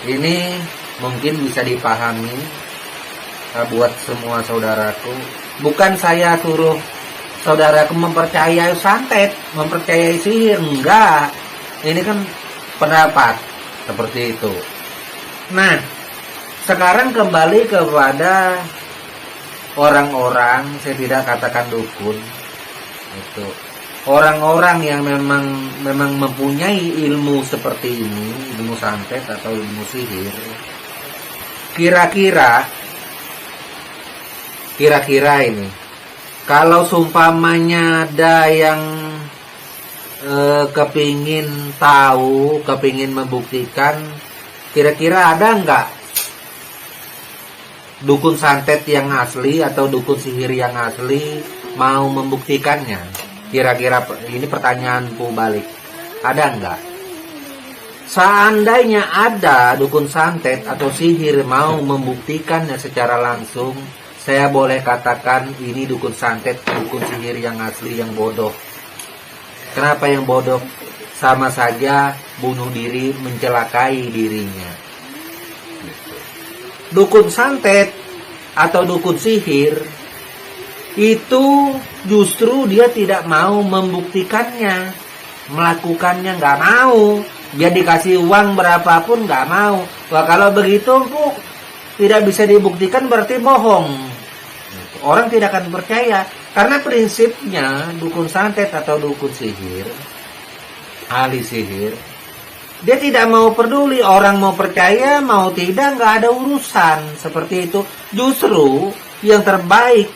Ini mungkin bisa dipahami buat semua saudaraku. Bukan saya suruh saudaraku mempercayai santet, mempercayai sihir, enggak. Ini kan pendapat seperti itu. Nah, sekarang kembali kepada orang-orang, saya tidak katakan dukun, itu orang-orang yang memang mempunyai ilmu seperti ini, ilmu santet atau ilmu sihir. Kira-kira ini, kalau seumpamanya ada yang kepingin tahu, kepingin membuktikan, kira-kira ada nggak dukun santet yang asli atau dukun sihir yang asli mau membuktikannya? Kira-kira ini pertanyaanku balik. Ada nggak? Seandainya ada dukun santet atau sihir mau membuktikannya secara langsung, saya boleh katakan ini dukun santet, dukun sihir yang asli yang bodoh. Kenapa yang bodoh? Sama saja bunuh diri, mencelakai dirinya. Dukun santet atau dukun sihir itu justru dia tidak mau membuktikannya, melakukannya, nggak mau. Dia dikasih uang berapapun nggak mau. Wah, kalau begitu Bu, tidak bisa dibuktikan berarti bohong. Orang tidak akan percaya. Karena prinsipnya dukun santet atau dukun sihir, ahli sihir, dia tidak mau peduli orang mau percaya mau tidak, nggak ada urusan seperti itu. Justru yang terbaik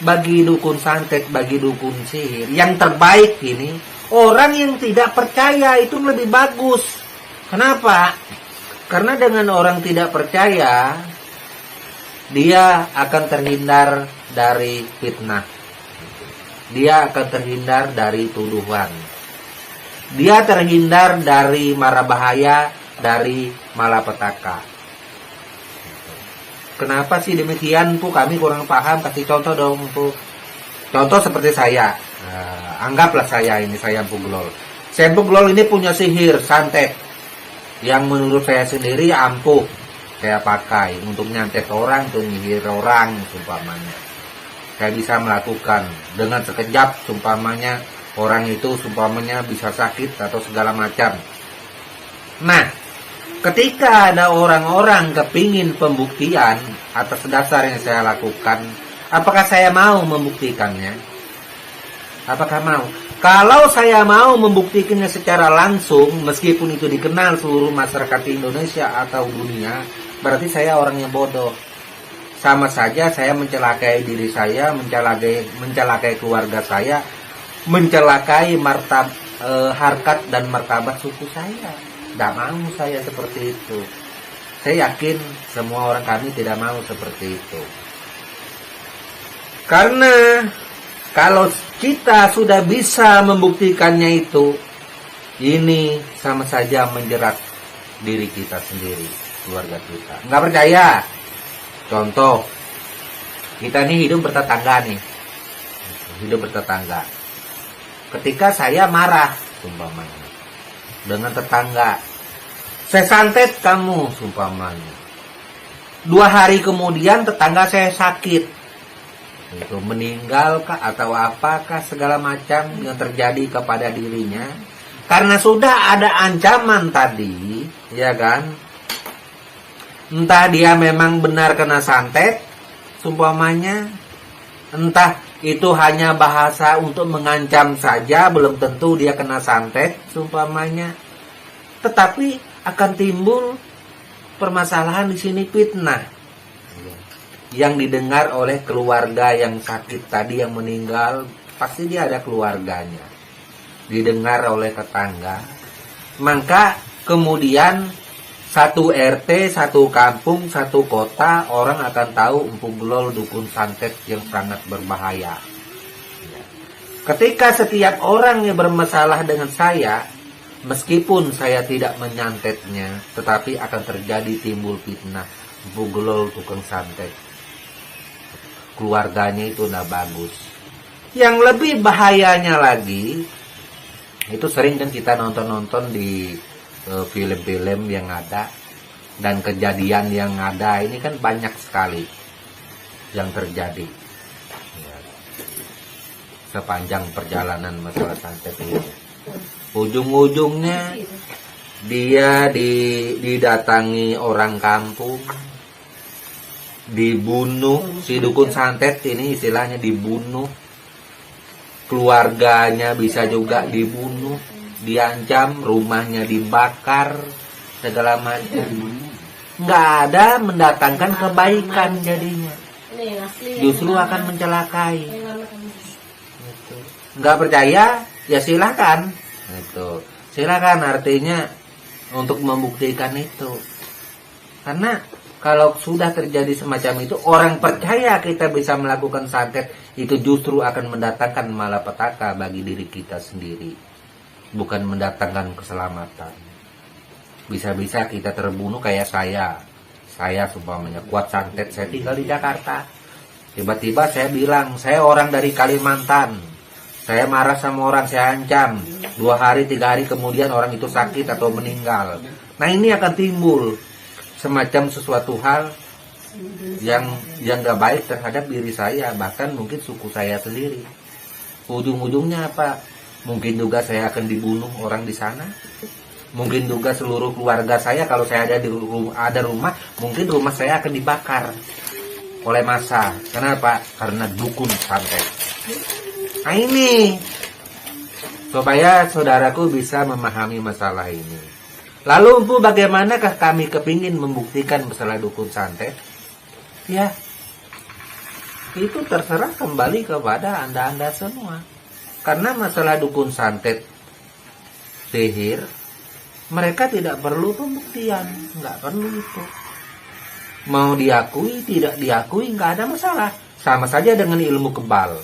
bagi dukun santet, bagi dukun sihir, yang terbaik ini orang yang tidak percaya itu lebih bagus. Kenapa? Karena dengan orang tidak percaya, dia akan terhindar dari fitnah. Dia akan terhindar dari tuduhan. Dia terhindar dari mara bahaya, dari malapetaka. Kenapa sih demikian, Bu? Kami kurang paham. Kasih contoh dong, Bu. Contoh seperti saya. Anggaplah saya Empu Glol. Saya Empu Glol ini punya sihir santet yang menurut saya sendiri ampuh. Saya pakai untuk nyantet orang, untuk nyihir orang, sumpamanya. Saya bisa melakukan dengan sekejap, sumpamanya orang itu sumpamanya bisa sakit atau segala macam. Nah, ketika ada orang-orang kepingin pembuktian atas dasar yang saya lakukan, apakah saya mau membuktikannya? Apakah mau? Kalau saya mau membuktikannya secara langsung, meskipun itu dikenal seluruh masyarakat Indonesia atau dunia, berarti saya orang yang bodoh. Sama saja saya mencelakai diri saya, mencelakai keluarga saya, mencelakai harkat dan martabat suku saya. Tidak mau saya seperti itu. Saya yakin semua orang kami tidak mau seperti itu. Karena kalau kita sudah bisa membuktikannya itu, ini sama saja menjerat diri kita sendiri, keluarga kita. Nggak percaya? Contoh, kita ini hidup bertetangga nih. Hidup bertetangga. Ketika saya marah, sumpamanya, dengan tetangga, saya santet kamu, sumpamanya. 2 hari kemudian tetangga saya sakit. Itu meninggal kah atau apakah segala macam yang terjadi kepada dirinya. Karena sudah ada ancaman tadi, ya kan? Entah dia memang benar kena santet, sumpamanya, entah itu hanya bahasa untuk mengancam saja, belum tentu dia kena santet, sumpamanya. Tetapi akan timbul permasalahan di sini, fitnah yang didengar oleh keluarga yang sakit tadi, yang meninggal, pasti dia ada keluarganya. Didengar oleh tetangga. Maka kemudian satu RT, satu kampung, satu kota, orang akan tahu Empu Glol dukun santet yang sangat berbahaya. Ketika setiap orang yang bermasalah dengan saya, meskipun saya tidak menyantetnya, tetapi akan terjadi timbul fitnah. Empu Glol dukun santet. Keluarganya itu tidak bagus. Yang lebih bahayanya lagi, itu sering kan kita nonton-nonton di film-film yang ada, dan kejadian yang ada ini kan banyak sekali yang terjadi ya, sepanjang perjalanan masalah santet ini. Ujung-ujungnya dia didatangi orang kampung, dibunuh. Si dukun santet ini istilahnya dibunuh, keluarganya bisa juga dibunuh, diancam, rumahnya dibakar, segala macam. Nggak ada mendatangkan kebaikan jadinya, justru akan mencelakai. Nggak percaya ya silakan, silakan, artinya untuk membuktikan itu. Karena kalau sudah terjadi semacam itu, orang percaya kita bisa melakukan santet, itu justru akan mendatangkan malapetaka bagi diri kita sendiri, bukan mendatangkan keselamatan. Bisa-bisa kita terbunuh kayak saya sumpamanya kuat santet, saya tinggal di Jakarta, tiba-tiba saya bilang saya orang dari Kalimantan, saya marah sama orang, saya ancam, 2 hari 3 hari kemudian orang itu sakit atau meninggal. Nah ini akan timbul semacam sesuatu hal yang gak baik terhadap diri saya, bahkan mungkin suku saya sendiri. Ujung-ujungnya apa? Mungkin juga saya akan dibunuh orang di sana. Mungkin juga seluruh keluarga saya, kalau saya ada di rumah, mungkin rumah saya akan dibakar oleh massa. Kenapa? Karena dukun santet. Nah ini, supaya saudaraku bisa memahami masalah ini. Lalu bagaimanakah kami kepingin membuktikan masalah dukun santet? Ya, itu terserah kembali kepada anda semua. Karena masalah dukun santet, sihir, mereka tidak perlu pembuktian, nggak perlu itu. Mau diakui, tidak diakui, nggak ada masalah. Sama saja dengan ilmu kebal.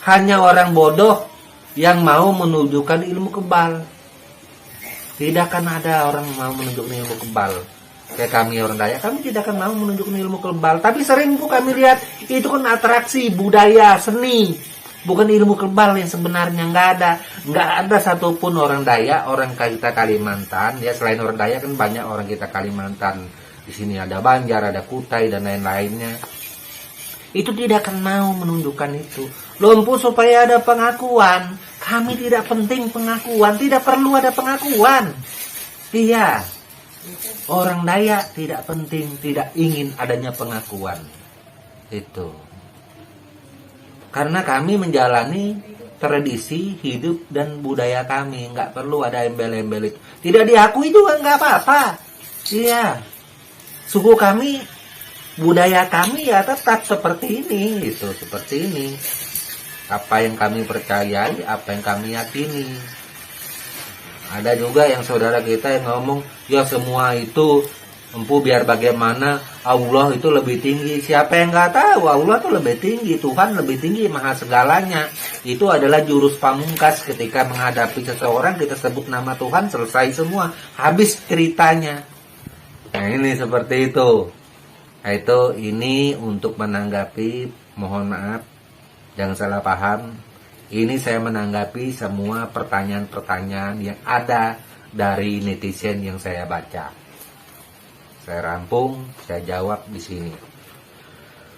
Hanya orang bodoh yang mau menunjukkan ilmu kebal. Tidak akan ada orang mau menunjukkan ilmu kebal. Kayak kami orang Dayak, kami tidak akan mau menunjukkan ilmu kebal. Tapi sering bu kami lihat, itu kan atraksi, budaya, seni. Bukan ilmu kebal yang sebenarnya. Nggak ada satupun orang Dayak, orang kita Kalimantan. Ya selain orang Dayak kan banyak orang kita Kalimantan. Di sini ada Banjar, ada Kutai dan lain-lainnya. Itu tidak akan mau menunjukkan itu. Lumpuh supaya ada pengakuan. Kami tidak penting pengakuan, tidak perlu ada pengakuan. Iya. Orang Dayak tidak penting, tidak ingin adanya pengakuan. Itu. Karena kami menjalani tradisi hidup dan budaya kami, nggak perlu ada embel-embel itu. Tidak diakui juga nggak apa-apa. Iya, suku kami, budaya kami ya tetap seperti ini, itu seperti ini. Apa yang kami percayai, apa yang kami yakini. Ada juga yang saudara kita yang ngomong, ya semua itu biar bagaimana Allah itu lebih tinggi. Siapa yang nggak tahu Allah itu lebih tinggi, Tuhan lebih tinggi, maha segalanya. Itu adalah jurus pamungkas ketika menghadapi seseorang, kita sebut nama Tuhan, selesai semua, habis ceritanya. Nah ini seperti itu. Nah, itu ini untuk menanggapi, mohon maaf, jangan salah paham. Ini saya menanggapi semua pertanyaan-pertanyaan yang ada dari netizen yang saya baca. Saya rampung, saya jawab di sini.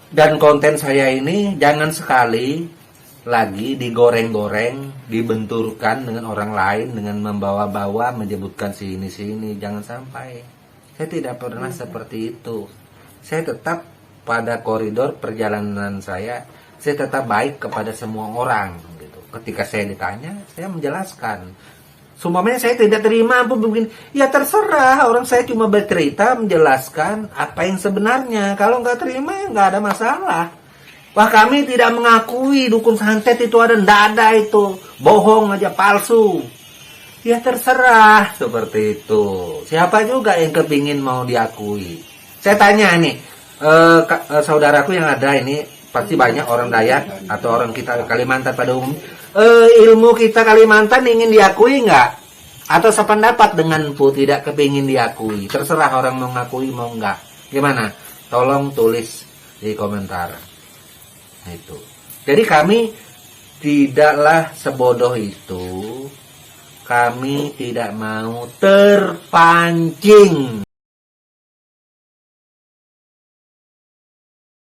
Dan konten saya ini jangan sekali lagi digoreng-goreng, dibenturkan dengan orang lain, dengan membawa-bawa, menyebutkan sini-sini. Jangan sampai. Saya tidak pernah seperti itu. Saya tetap pada koridor perjalanan saya tetap baik kepada semua orang. Gitu. Ketika saya ditanya, saya menjelaskan. Sumpamanya saya tidak terima pun begini, ya terserah, orang saya cuma bercerita menjelaskan apa yang sebenarnya. Kalau nggak terima ya nggak ada masalah. Wah kami tidak mengakui dukun santet itu ada, nggak ada itu, bohong aja, palsu. Ya terserah, seperti itu. Siapa juga yang kepingin mau diakui. Saya tanya nih, saudaraku yang ada ini pasti banyak orang Dayak atau orang kita Kalimantan pada umum. Ilmu kita Kalimantan ingin diakui nggak? Atau sependapat denganku tidak kepingin diakui? Terserah orang mau ngakui mau nggak. Gimana? Tolong tulis di komentar. Nah, itu. Jadi kami tidaklah sebodoh itu. Kami tidak mau terpancing